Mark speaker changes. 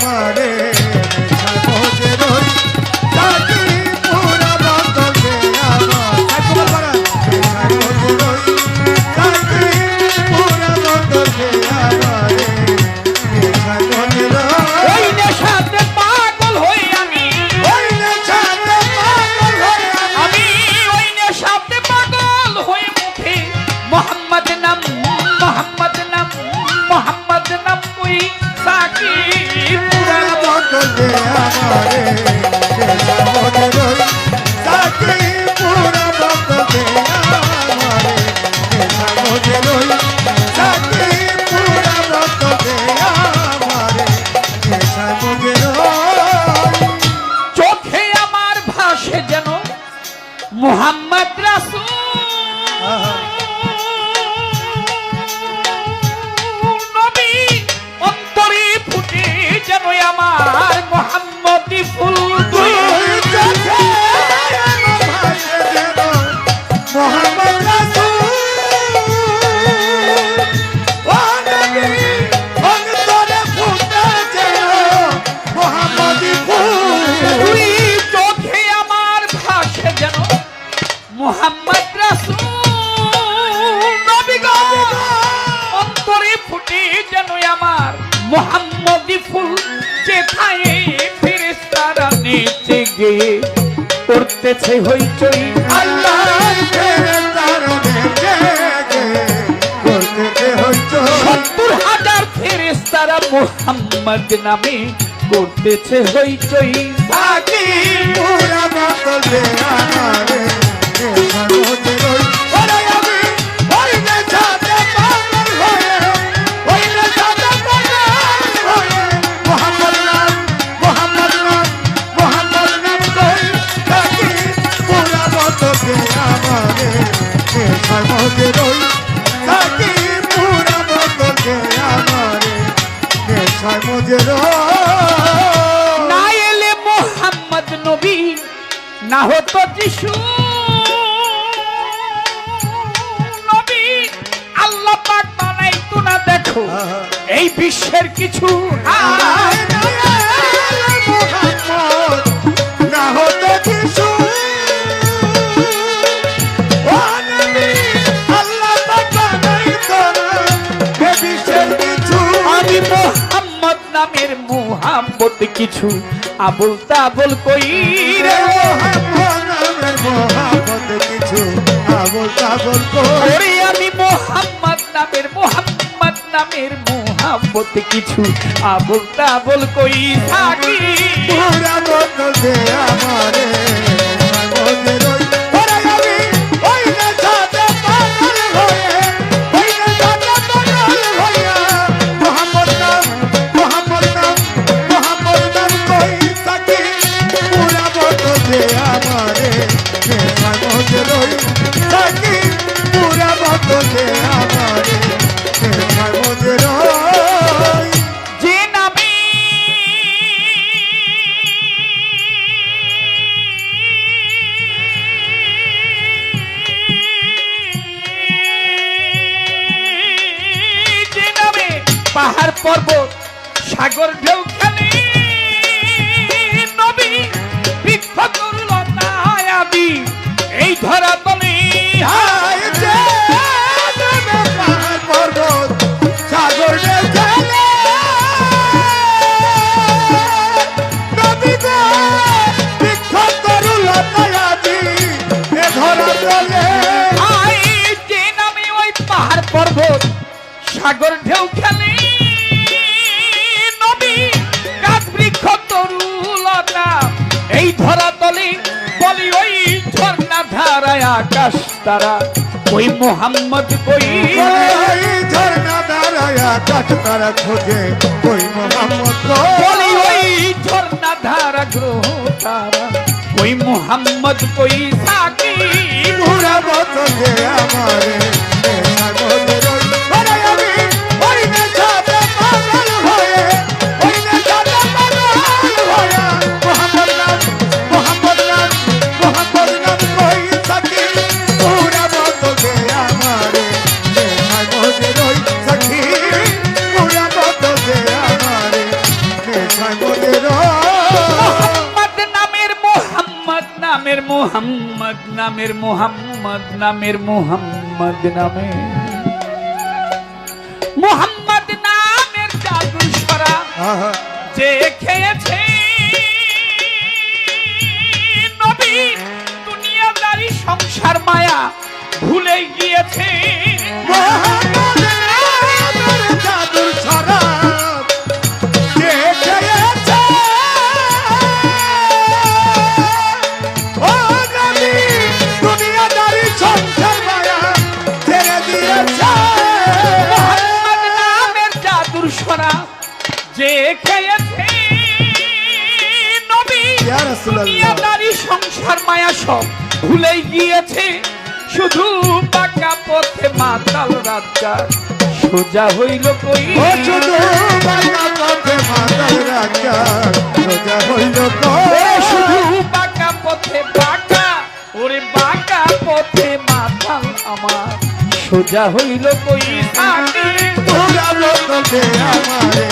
Speaker 1: আমারে মজে রই সাকি পুরা বদল দে আমার মজে রই সাকি পুরা বদল দে আমারে মজে রই
Speaker 2: ওই নেশাতে পাগল হই আমি
Speaker 1: ওই নেশাতে পাগল হই
Speaker 2: আমি ওই নেশাতে পাগল হই মুখে মোহাম্মদ নাম মোহাম্মদ নাম মোহাম্মদ নাম কই সাকি পুরা
Speaker 1: বদল দে আমারে মজে রই সাকি পুরা বদল দে আমারে মজে রই সাকি পুরা বদল দে আমারে মজে রই
Speaker 2: চোখে আমার ভাসে যেন মোহাম্মদ রাসূল নবী অন্তরে ফুটে যেন আমার মোহাম্মদী ফুল তুই
Speaker 1: মোহাম্মদ রাসূল ও নবী অন্তরে ফুটে যেন মোহাম্মদী ফুল
Speaker 2: তুই চোখে আমার ভাসে যেন মোহাম্মদ রাসূল নবী গো অন্তরে ফুটে যেন আমার মোহাম্মদী ফুল যেথায় ফেরেশতারা নেচে গিয়ে করতেছে হইচই
Speaker 1: আল্লাহর ফেরেশতারা নেচে করতেছে হইচই
Speaker 2: ৭০,০০০ ফেরেশতারা মোহাম্মদ নামে করতেছে হইচই
Speaker 1: সাকি পুরা বদল দে আমারে মজে রই ওরে আমি ওই নেশাতে পাগল হয়ে ওই নেশাতে পাগল হয়ে মোহাম্মদ নাম কই সাকি পুরা বদল দে আমারে মজে রই সাকি পুরা বদল দে আমারে মজে রই
Speaker 2: না এলে মোহাম্মদ নবী না হতো যিশু নবী আল্লাহ পাক বানাইতো না দেখো এই বিশ্বের কিছু আমি মোহাম্মদ নামের মোহাম্মদ কিছু আবুল তাবুল কই রে ওরে আমি মোহাম্মদ নামের মোহাম্মদ কিছু আবুল তাবুল কই থাকি যে নামে পাহাড় পর্বত সাগর ঢেউ খেলে নবী বৃক্ষ তরুলতা আদি এই ধরা তলে
Speaker 1: সাগর খেলে
Speaker 2: যে নামে ওই পাহাড় পর্বত সাগর ঢেউ খেলে নবী গাছ বৃক্ষ তরুলতা এই ধরা তলে বলি ওই ঝর্ণা ধারায় আকাশ তারা ওই মোহাম্মদ কই
Speaker 1: ঝর্ণা দাঁড়ায়া কাঠ তারা খোঁজে ওই মোহাম্মদ
Speaker 2: বলি ওই ঝর্ণা ধারা গ্রহ তারা ওই মোহাম্মদ কই সাকি
Speaker 1: পুরা বদল দে আমারে
Speaker 2: মোহাম্মদ নামের মোহাম্মদ নামের মোহাম্মদ নামের মোহাম্মদ নামের জাদুর সরা
Speaker 1: আহা,
Speaker 2: যে খেয়েছে নবী দুনিয়াদারি সংসার মায়া ভুলে গিয়েছে
Speaker 1: মোহাম্মদ নামের জাদুর শরাব যে খেয়েছে, ও নবী দুনিয়াদারি সংসার মায়া ছেড়ে দিয়েছে।
Speaker 2: মোহাম্মদ নামের জাদুর সরা যে খেয়েছে নবী
Speaker 1: ইয়া রাসূলুল্লাহ।
Speaker 2: দুনিয়াদারি সংসার মায়া সব ভুলে গিয়েছে শুধু পাকা পথে মাতাল রাজা সোজা হইল কই
Speaker 1: ও শুধু বাংলা পথে মাতাল রাজা সোজা হইল
Speaker 2: এ
Speaker 1: কই।
Speaker 2: শুধু বাঁকা পথে বাঁকা ওরে বাঁকা পথে মাতাল আমার সোজা হইল কই থাকে
Speaker 1: তোরা বলতে আমারে